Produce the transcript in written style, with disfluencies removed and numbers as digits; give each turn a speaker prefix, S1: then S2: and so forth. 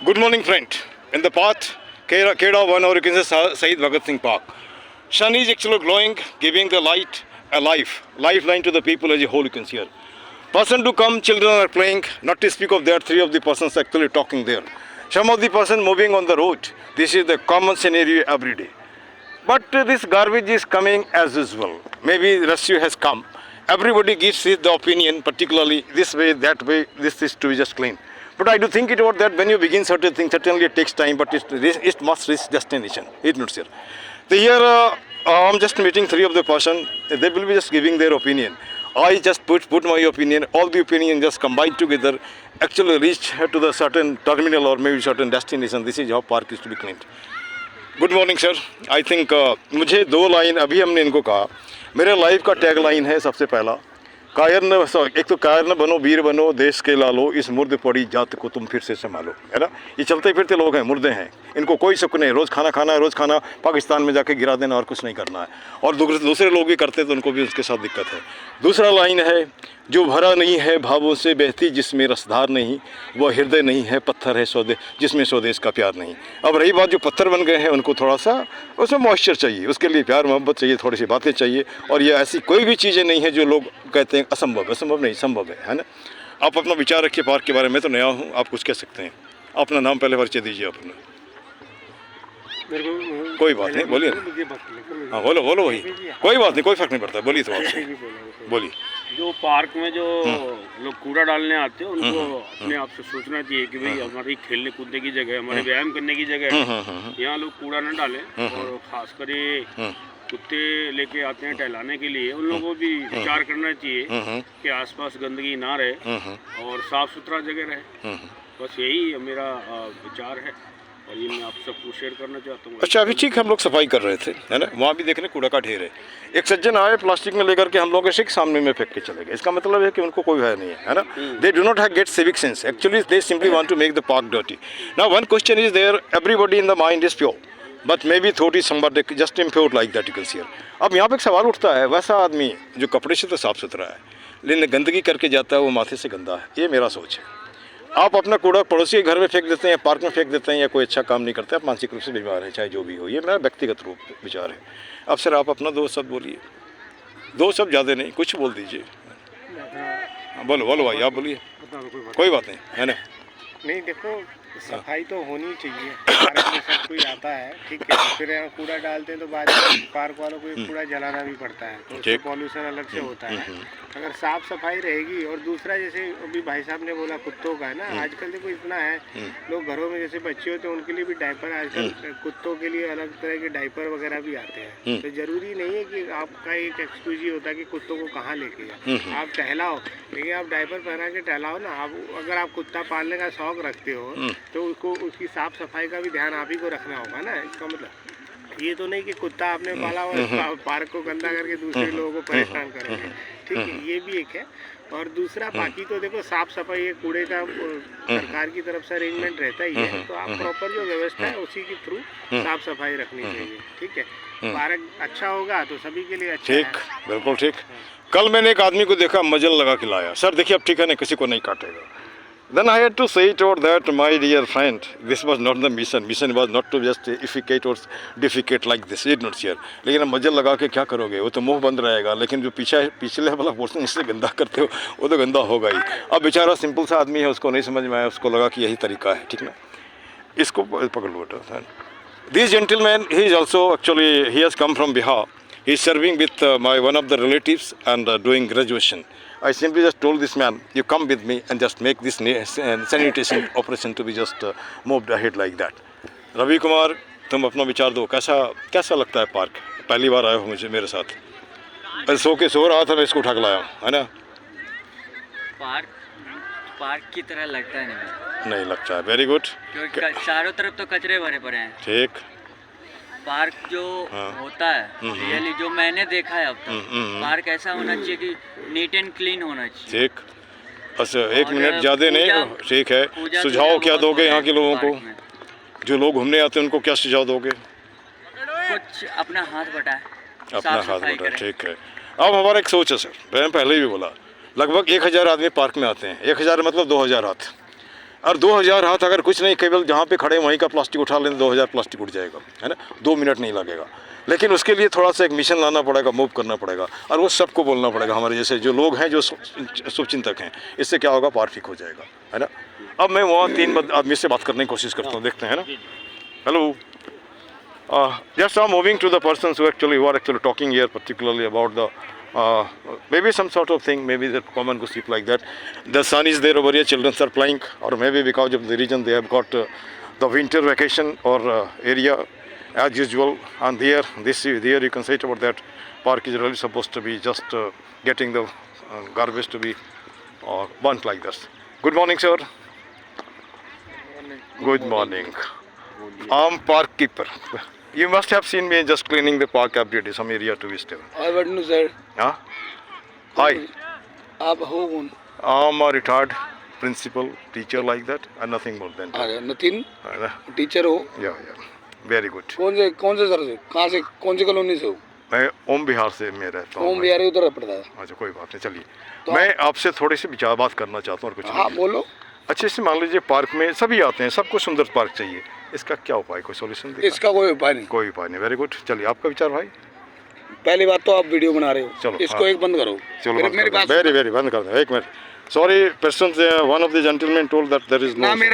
S1: Good morning, friend. In the path, Keda 1, or you can say Saeed Bhagat Singh Park. Sun is actually glowing, giving the light a lifeline to the people as a whole, you can see here. Person to come, children are playing, not to speak of there, three of the persons actually talking there. Some of the person moving on the road. This is the common scenario every day. But this garbage is coming as usual. Maybe rescue has come. Everybody gives his the opinion, particularly this way, that way, this is to be just clean. But I do think it about that when you begin certain things, certainly it takes time, but it must reach destination. It not here. So here I'm just meeting three of the person. They will be just giving their opinion. I just put my opinion. All the opinion just combined together, actually reach to the certain terminal or maybe certain destination. This is how park is to be cleaned. Good morning sir. I think मुझे दो line अभी हमने इनको कहा. मेरे life का tag line है सबसे पहला, कायर न एक तो कायर न बनो वीर बनो देश के लालो, इस मुर्द पड़ी जात को तुम फिर से संभालो, है ना. ये चलते फिरते लोग हैं, मुर्दे हैं, इनको कोई शक नहीं. रोज़ खाना खाना है, रोज़ खाना पाकिस्तान में जाके गिरा देना और कुछ नहीं करना है. और दूसरे लोग भी करते तो उनको भी उसके साथ दिक्कत है. दूसरा लाइन है, जो भरा नहीं है भावों से बहती जिसमें रसधार नहीं, वह हृदय नहीं है पत्थर है स्वदेश जिसमें स्वदेश का प्यार नहीं. अब रही बात जो पत्थर बन गए हैं, उनको थोड़ा सा उसमें मॉइस्चर चाहिए, उसके लिए प्यार मोहब्बत चाहिए, थोड़ी सी बातें चाहिए. और ये ऐसी कोई भी चीज़ें नहीं है जो लोग कहते हैं असंभव. असंभव नहीं, संभव है ना. आप अपना विचार रखिए पार्क के बारे में. तो नया हूँ, आप कुछ कह सकते हैं. अपना नाम पहले परिचय दीजिए अपना. कोई बात नहीं, बोलिए. हाँ बोलो वही, कोई बात नहीं, कोई फर्क नहीं पड़ता. बोलिए तो आपसे बोलिए.
S2: जो पार्क में जो लोग कूड़ा डालने आते हैं, उनको अपने आप से सोचना चाहिए कि भाई हमारी खेलने कूदने की जगह है, हमारे व्यायाम करने की जगह है, यहाँ लोग कूड़ा न डालें. और खासकर ये कुत्ते लेके आते हैं टहलाने के लिए, उन लोगों को भी विचार करना चाहिए कि आसपास गंदगी ना रहे और साफ सुथरा जगह रहे. बस यही मेरा विचार है और ये मैं आप सबको शेयर करना चाहता हूँ.
S1: अच्छा, अभी ठीक हम लोग सफाई कर रहे थे, है ना. वहाँ भी देखने कूड़ा का ढेर है. एक सज्जन आए प्लास्टिक में लेकर के हम लोगों के सिर्फ सामने में फेंक के चले गए. इसका मतलब है कि उनको कोई भय नहीं है ना. They do not have get civic sense. Actually they simply want to make the park dirty. Now one question is there, everybody in the mind is pure but maybe thought is somebody just impure like that, you can see. अब यहाँ पे एक सवाल उठता है, वैसा आदमी जो कपड़े से तो साफ सुथरा है लेकिन गंदगी करके जाता है, वो माथे से गंदा है. ये मेरा सोच है. आप अपना कूड़ा पड़ोसी के घर में फेंक देते हैं, पार्क में फेंक देते हैं, या कोई अच्छा काम नहीं करते, आप मानसिक रूप से बीमार हैं, चाहे जो भी हो. ये मेरा व्यक्तिगत रूप विचार है. अब सर आप अपना दो शब्द बोलिए. दो शब्द ज़्यादा नहीं, कुछ बोल दीजिए. बोलो भाई, आप बोलिए. कोई बात नहीं, है ना.
S3: नहीं देखो, सफाई तो होनी चाहिए. पार्क में सब कोई आता है, ठीक है, फिर यहाँ कूड़ा डालते हैं तो बाद में पार्क वालों को कूड़ा जलाना भी पड़ता है, तो उससे पॉल्यूशन अलग से होता है. अगर साफ सफाई रहेगी. और दूसरा, जैसे अभी भाई साहब ने बोला कुत्तों का है ना, आजकल देखो इतना है, लोग घरों में जैसे बच्चे होते हैं उनके लिए भी डायपर, आजकल कुत्तों के लिए अलग तरह के डायपर वगैरह भी आते हैं. तो जरूरी नहीं है कि आपका एक एक्सक्यूज ही होता है कि कुत्तों को कहाँ लेके जाओ. आप टहलाओ, लेकिन आप डायपर पहना के टहलाओ ना. आप अगर आप कुत्ता पालने का शौक रखते हो तो उसको उसकी साफ सफाई का भी ध्यान आप ही को रखना होगा ना. इसका मतलब ये तो नहीं कि कुत्ता आपने पाला और पार्क को गंदा करके दूसरे लोगों को परेशान करेंगे. ठीक है, ये भी एक है. और दूसरा, बाकी तो देखो साफ सफाई कूड़े का सरकार की तरफ से अरेंजमेंट रहता ही है, तो आप प्रॉपर जो व्यवस्था है उसी के थ्रू साफ सफाई रखनी चाहिए. ठीक है, पार्क अच्छा होगा तो सभी के लिए अच्छा.
S1: ठीक, बिल्कुल ठीक. कल मैंने एक आदमी को देखा, मजल लगा के लाया. सर देखिए अब ठीक है ना, किसी को नहीं काटेगा. Then I had to say it out that, my dear friend, this was not the mission. Mission was not to just effecate or defecate like this. It not here. लेकिन अब मजल लगा के क्या करोगे, वो तो मुंह बंद रहेगा, लेकिन जो पिछले वाला पोर्शन इससे गंदा करते हो वो तो गंदा होगा ही. अब बेचारा सिंपल सा आदमी है, उसको नहीं समझ में आया, उसको लगा कि यही तरीका है. ठीक ना, इसको पकड़ लो बेटा. This gentleman, he is also actually, he has come from Bihar. He is serving with one of the relatives and doing graduation. I simply just told this man, you come with me and just make this sanitation operation to be just moved ahead like that. Ravi Kumar, तुम अपना विचार दो. कैसा लगता है park? पहली बार आए हो मुझे मेरे साथ. सो रहा था, मैं इसको उठा के लाया, है ना.
S4: पार्क की तरह लगता है
S1: नहीं लगता है. Very good.
S4: क्योंकि चारों तरफ तो कचरे भरे पड़े हैं.
S1: ठीक.
S4: पार्क जो होता है, रियली जो मैंने देखा है अब तक, पार्क ऐसा होना चाहिए कि नीट एंड क्लीन होना चाहिए.
S1: ठीक. बस एक मिनट ज़्यादा नहीं. ठीक है, सुझाव क्या दोगे यहाँ के लोगों को, जो लोग घूमने आते हैं उनको क्या सुझाव दोगे?
S4: कुछ अपना हाथ बटाए,
S1: अपना हाथ बटाए. ठीक है. अब हमारा एक सोच है सर, मैंने पहले भी बोला, लगभग 1000 आदमी पार्क में आते हैं. 1000 मतलब 2000 हाथ. और 2000 हाथ अगर कुछ नहीं, केवल जहाँ पे खड़े वहीं का प्लास्टिक उठा लें 2000 प्लास्टिक उठ जाएगा, है ना, 2 मिनट नहीं लगेगा। लेकिन उसके लिए थोड़ा सा एक मिशन लाना पड़ेगा, मूव करना पड़ेगा, और वो सबको बोलना पड़ेगा, हमारे जैसे जो लोग हैं जो शुभचिंतक हैं। इससे क्या होगा, पार्क ठीक हो जाएगा, है ना। अब मैं वहाँ 3 आदमी से बात करने की कोशिश करता हूँ, देखते हैं ना। Hello, just I'm moving to the persons who are actually talking here, particularly about the maybe some sort of thing, maybe the common gossip like that. The sun is there over here, children are playing, or maybe because of the region they have got the winter vacation or area as usual. And there you can say it about that park is really supposed to be just getting the garbage to be burnt like this. Good morning, sir. Good morning. I'm park keeper. You must have seen me just cleaning the park every day, some area to be still.
S5: I don't know, sir.
S1: Huh? Hi.
S5: आप हो कौन?
S1: I'm a retired principal, teacher like that, and nothing more than that.
S5: अरे Nitin
S1: Uh,
S5: teacher हो?
S1: yeah. Very good.
S5: कौन से sir से? कहाँ से? कौन सी कॉलोनी से हो?
S1: मैं ओम बिहार से मैं रहता हूँ।
S5: ओम बिहारी उधर पड़ता है।
S1: अच्छा, कोई बात नहीं, चलिए।
S5: तो
S1: मैं आपसे थोड़ी सी विचार बात करना चाहता हूँ और कुछ
S5: हाँ
S1: नहीं।
S5: बोलो।
S1: अच्छे से मान लीजिए, पार्क में सभी आते हैं, सबको सुंदर पार्क चाहिए, इसका क्या उपाय, कोई सोल्यूशन दिखा?
S5: इसका कोई उपाय नहीं।
S1: कोई उपाय नहीं। वेरी गुड, चलिए आपका विचार भाई।
S5: पहली बात तो आप वीडियो बना रहे हो,
S1: चलो,
S5: इसको
S1: हाँ।
S5: एक बंद करो।
S1: चलो,
S5: मेरी बात
S1: वेरी बंद कर दो, एक minute. Sorry, person one of the gentleman told that there is no